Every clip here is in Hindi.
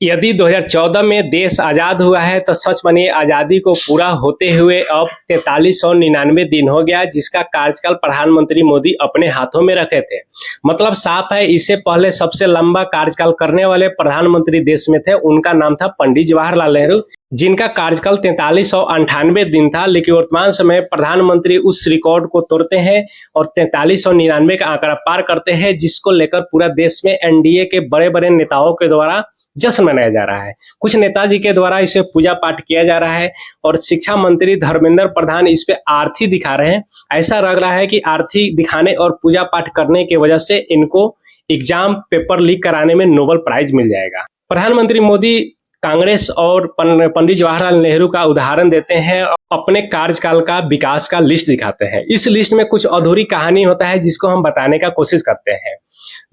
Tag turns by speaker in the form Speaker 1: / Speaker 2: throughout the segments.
Speaker 1: यदि 2014 में देश आज़ाद हुआ है तो सच मानिए आज़ादी को पूरा होते हुए अब 4399 दिन हो गया, जिसका कार्यकाल प्रधानमंत्री मोदी अपने हाथों में रखे थे। मतलब साफ है, इससे पहले सबसे लंबा कार्यकाल करने वाले प्रधानमंत्री देश में थे, उनका नाम था पंडित जवाहरलाल नेहरू, जिनका कार्यकाल 4398 दिन था। लेकिन वर्तमान समय प्रधानमंत्री उस रिकॉर्ड को तोड़ते हैं और 4399 का आंकड़ा पार करते हैं, जिसको लेकर पूरा देश में एनडीए के बड़े बड़े नेताओं के द्वारा जश्न मनाया जा रहा है। कुछ नेताजी के द्वारा इसे पूजा पाठ किया जा रहा है और शिक्षा मंत्री धर्मेंद्र प्रधान इस पे आरती दिखा रहे हैं। ऐसा लग रहा है कि आरती दिखाने और पूजा पाठ करने की वजह से इनको एग्जाम पेपर लीक कराने में नोबेल प्राइज मिल जाएगा। प्रधानमंत्री मोदी कांग्रेस और पंडित जवाहरलाल नेहरू का उदाहरण देते हैं, अपने कार्यकाल का विकास का लिस्ट दिखाते हैं। इस लिस्ट में कुछ अधूरी कहानी होता है जिसको हम बताने का कोशिश करते हैं।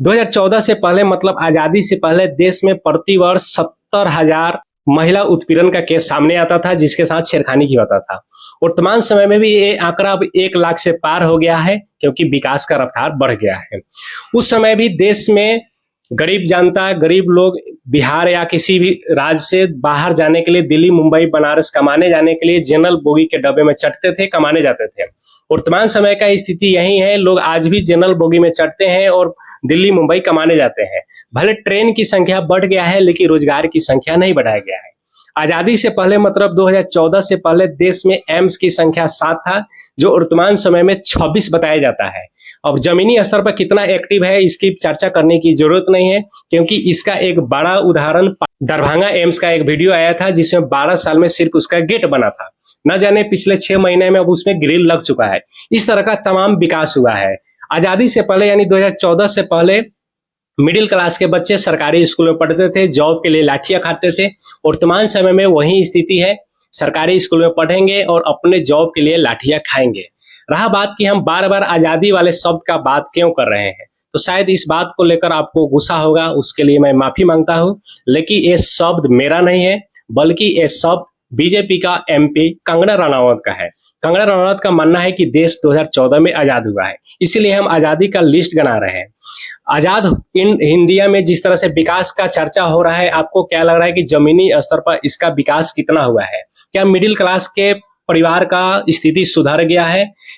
Speaker 1: 2014 से पहले, मतलब आजादी से पहले, देश में प्रति वर्ष 70,000 महिला उत्पीड़न का केस सामने आता था, जिसके साथ छेड़खानी की होता था। वर्तमान समय में भी ये आंकड़ा अब 1 लाख से पार हो गया है, क्योंकि विकास का रफ्तार बढ़ गया है। उस समय भी देश में गरीब जनता, गरीब लोग बिहार या किसी भी राज्य से बाहर जाने के लिए दिल्ली, मुंबई, बनारस कमाने जाने के लिए जनरल बोगी के डब्बे में चढ़ते थे, कमाने जाते थे। वर्तमान समय का स्थिति यही है, लोग आज भी जनरल बोगी में चढ़ते हैं और दिल्ली, मुंबई कमाने जाते हैं। भले ट्रेन की संख्या बढ़ गया है, लेकिन रोजगार की संख्या नहीं बढ़ाया गया है। आजादी से पहले, मतलब 2014 से पहले, देश में एम्स की संख्या 7 था, जो वर्तमान समय में 26 बताया जाता है। अब जमीनी स्तर पर कितना एक्टिव है इसकी चर्चा करने की जरूरत नहीं है, क्योंकि इसका एक बड़ा उदाहरण दरभंगा एम्स का एक वीडियो आया था, जिसमें 12 साल में सिर्फ उसका गेट बना था। न जाने पिछले 6 महीने में अब उसमें ग्रिल लग चुका है। इस तरह का तमाम विकास हुआ है। आजादी से पहले यानी 2014 से पहले मिडिल क्लास के बच्चे सरकारी स्कूल में पढ़ते थे, जॉब के लिए लाठियां खाते थे। वर्तमान समय में वही स्थिति है, सरकारी स्कूल में पढ़ेंगे और अपने जॉब के लिए लाठियां खाएंगे। रहा बात कि हम बार बार आजादी वाले शब्द का बात क्यों कर रहे हैं, तो शायद इस बात को लेकर आपको गुस्सा होगा, उसके लिए मैं माफी मांगता हूं। लेकिन ये शब्द मेरा नहीं है, बल्कि ये शब्द बीजेपी का एमपी कंगना रनावत का है। कंगना रनावत का मानना है कि देश 2014 में आजाद हुआ है, इसीलिए हम आजादी का लिस्ट बना रहे हैं। आजाद इंडिया में जिस तरह से विकास का चर्चा हो रहा है, आपको क्या लग रहा है कि जमीनी स्तर पर इसका विकास कितना हुआ है? क्या मिडिल क्लास के परिवार का स्थिति सुधर गया है?